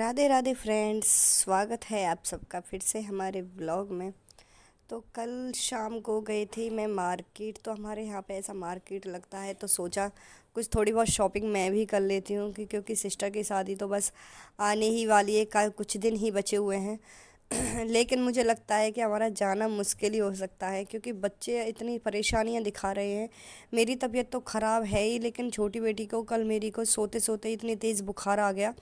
Radhe Radhe friends, स्वागत है आप सबका फिर से हमारे ब्लॉग में। तो कल शाम को गई थी मैं मार्केट। तो हमारे यहाँ पे ऐसा मार्केट लगता है, तो सोचा कुछ थोड़ी बहुत शॉपिंग मैं भी कर लेती हूँ क्योंकि सिस्टर की शादी तो बस आने ही वाली है, कुछ दिन ही बचे हुए हैं। लेकिन मुझे लगता है कि हमारा जाना मुश्किल ही हो सकता है क्योंकि बच्चे इतनी परेशानियां दिखा रहे हैं। मेरी तबीयत तो ख़राब है ही, लेकिन छोटी बेटी को कल मेरी को सोते सोते इतनी तेज़ बुखार आ गया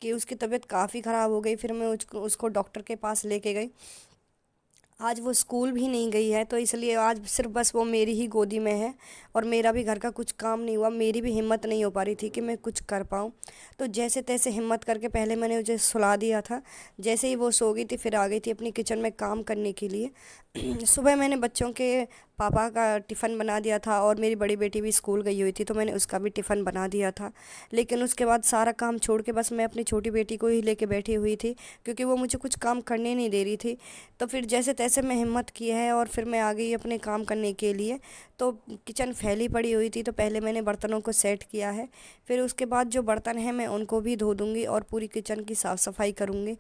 कि उसकी तबीयत काफ़ी ख़राब हो गई। फिर मैं उसको उसको डॉक्टर के पास लेके गई। आज वो स्कूल भी नहीं गई है, तो इसलिए आज सिर्फ बस वो मेरी ही गोदी में है और मेरा भी घर का कुछ काम नहीं हुआ। मेरी भी हिम्मत नहीं हो पा रही थी कि मैं कुछ कर पाऊँ। तो जैसे तैसे हिम्मत करके पहले मैंने उसे सुला दिया था। जैसे ही वो सो गई थी फिर आ गई थी अपनी किचन में काम करने के लिए। सुबह मैंने बच्चों के पापा का टिफ़िन बना दिया था और मेरी बड़ी बेटी भी स्कूल गई हुई थी, तो मैंने उसका भी टिफ़िन बना दिया था। लेकिन उसके बाद सारा काम छोड़ के बस मैं अपनी छोटी बेटी को ही लेके बैठी हुई थी क्योंकि वो मुझे कुछ काम करने नहीं दे रही थी। तो फिर जैसे तैसे मैं हिम्मत की है और फिर मैं आ गई अपने काम करने के लिए। तो किचन फैली पड़ी हुई थी, तो पहले मैंने बर्तनों को सेट किया है। फिर उसके बाद जो बर्तन हैं मैं उनको भी धो दूँगी और पूरी किचन की साफ़ सफाई करूँगी।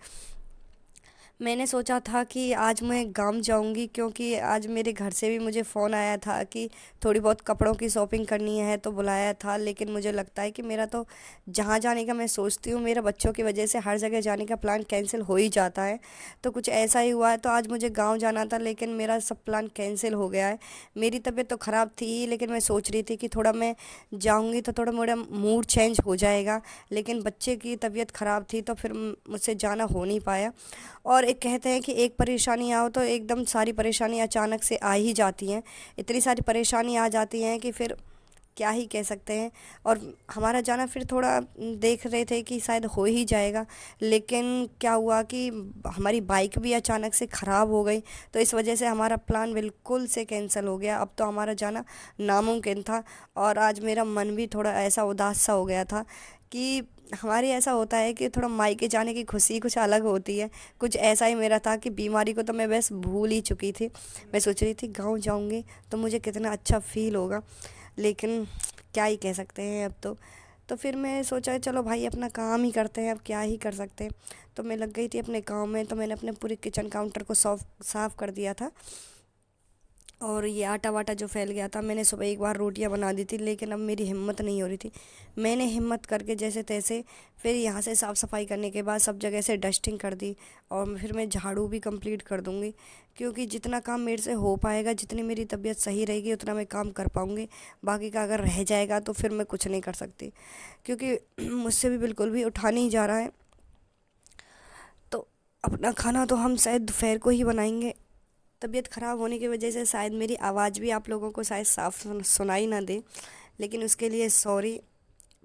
मैंने सोचा था कि आज मैं गाँव जाऊंगी क्योंकि आज मेरे घर से भी मुझे फ़ोन आया था कि थोड़ी बहुत कपड़ों की शॉपिंग करनी है, तो बुलाया था। लेकिन मुझे लगता है कि मेरा तो जहाँ जाने का मैं सोचती हूँ, मेरा बच्चों की वजह से हर जगह जाने का प्लान कैंसिल हो ही जाता है। तो कुछ ऐसा ही हुआ है। तो आज मुझे गाँव जाना था लेकिन मेरा सब प्लान कैंसिल हो गया है। मेरी तबीयत तो ख़राब थी ही, लेकिन मैं सोच रही थी कि थोड़ा मैं जाऊँगी तो थोड़ा मेरा मूड चेंज हो जाएगा। लेकिन बच्चे की तबीयत ख़राब थी तो फिर मुझसे जाना हो नहीं पाया। और एक कहते हैं कि एक परेशानी आओ तो एकदम सारी परेशानी अचानक से आ ही जाती हैं। इतनी सारी परेशानी आ जाती हैं कि फिर क्या ही कह सकते हैं। और हमारा जाना फिर थोड़ा देख रहे थे कि शायद हो ही जाएगा, लेकिन क्या हुआ कि हमारी बाइक भी अचानक से ख़राब हो गई। तो इस वजह से हमारा प्लान बिल्कुल से कैंसिल हो गया। अब तो हमारा जाना नामुमकिन था। और आज मेरा मन भी थोड़ा ऐसा उदास सा हो गया था कि हमारे ऐसा होता है कि थोड़ा मायके जाने की खुशी कुछ अलग होती है। कुछ ऐसा ही मेरा था कि बीमारी को तो मैं बस भूल ही चुकी थी। मैं सोच रही थी गाँव जाऊंगी तो मुझे कितना अच्छा फ़ील होगा, लेकिन क्या ही कह सकते हैं अब तो फिर मैं सोचा चलो भाई अपना काम ही करते हैं, अब क्या ही कर सकते हैं। तो मैं लग गई थी अपने काम में। तो मैंने अपने पूरे किचन काउंटर को साफ़ कर दिया था। और ये आटा वाटा जो फैल गया था, मैंने सुबह एक बार रोटियां बना दी थी, लेकिन अब मेरी हिम्मत नहीं हो रही थी। मैंने हिम्मत करके जैसे तैसे फिर यहाँ से साफ़ सफाई करने के बाद सब जगह से डस्टिंग कर दी। और फिर मैं झाड़ू भी कंप्लीट कर दूँगी क्योंकि जितना काम मेरे से हो पाएगा, जितनी मेरी तबीयत सही रहेगी उतना मैं काम कर पाऊँगी। बाकी का अगर रह जाएगा तो फिर मैं कुछ नहीं कर सकती क्योंकि मुझसे भी बिल्कुल भी उठा नहीं जा रहा है। तो अपना खाना तो हम शायद दोपहर को ही बनाएंगे। तबीयत ख़राब होने की वजह से शायद मेरी आवाज़ भी आप लोगों को शायद साफ सुनाई ना दे, लेकिन उसके लिए सॉरी।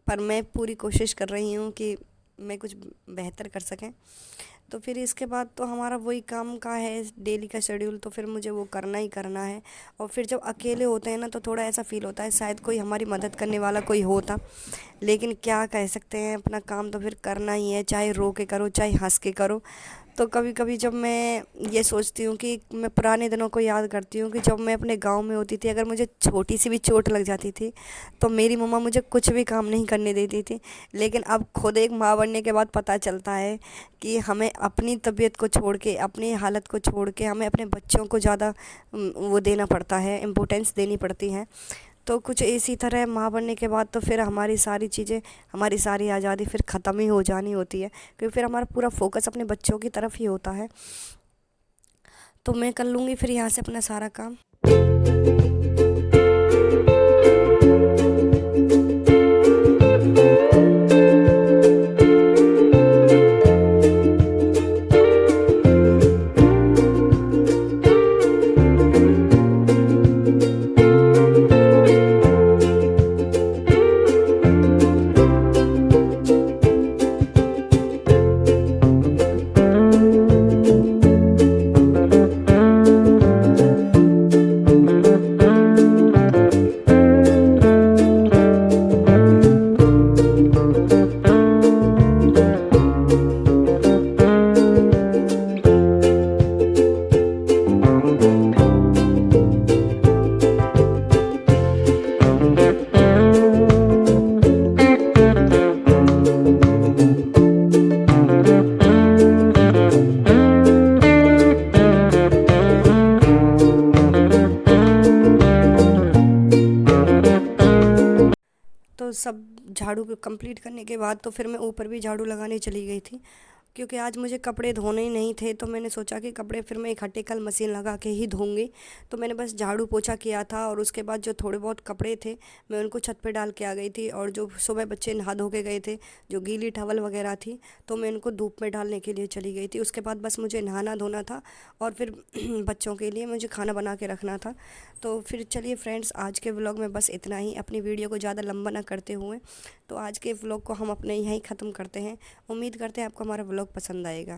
पर मैं पूरी कोशिश कर रही हूँ कि मैं कुछ बेहतर कर सकें। तो फिर इसके बाद तो हमारा वही काम का है, डेली का शेड्यूल, तो फिर मुझे वो करना ही करना है। और फिर जब अकेले होते हैं ना तो थोड़ा ऐसा फ़ील होता है शायद कोई हमारी मदद करने वाला कोई होता। लेकिन क्या कह सकते हैं, अपना काम तो फिर करना ही है, चाहे रो के करो चाहे हंस के करो। तो कभी कभी जब मैं ये सोचती हूँ कि मैं पुराने दिनों को याद करती हूँ कि जब मैं अपने गांव में होती थी, अगर मुझे छोटी सी भी चोट लग जाती थी तो मेरी मम्मा मुझे कुछ भी काम नहीं करने देती थी। लेकिन अब खुद एक माँ बनने के बाद पता चलता है कि हमें अपनी तबीयत को छोड़ के, अपनी हालत को छोड़ के हमें अपने बच्चों को ज़्यादा वो देना पड़ता है, इम्पोर्टेंस देनी पड़ती है। तो कुछ इसी तरह माँ बनने के बाद तो फिर हमारी सारी चीज़ें, हमारी सारी आज़ादी फिर ख़त्म ही हो जानी होती है क्योंकि फिर हमारा पूरा फोकस अपने बच्चों की तरफ ही होता है। तो मैं कर लूँगी फिर यहाँ से अपना सारा काम। झाड़ू कंप्लीट करने के बाद तो फिर मैं ऊपर भी झाड़ू लगाने चली गई थी, क्योंकि आज मुझे कपड़े धोने ही नहीं थे। तो मैंने सोचा कि कपड़े फिर मैं इकट्ठे कल मशीन लगा के ही धोऊंगी। तो मैंने बस झाड़ू पोछा किया था और उसके बाद जो थोड़े बहुत कपड़े थे मैं उनको छत पे डाल के आ गई थी। और जो सुबह बच्चे नहा धो के गए थे, जो गीली टॉवल वगैरह थी, तो मैं उनको धूप में डालने के लिए चली गई थी। उसके बाद बस मुझे नहाना धोना था और फिर बच्चों के लिए मुझे खाना बना के रखना था। तो फिर चलिए फ्रेंड्स, आज के व्लॉग में बस इतना ही। अपनी वीडियो को ज़्यादा लंबा ना करते हुए तो आज के व्लॉग को हम अपने यहीं ख़त्म करते हैं। उम्मीद करते हैं आपको हमारा व्लॉग पसंद आएगा।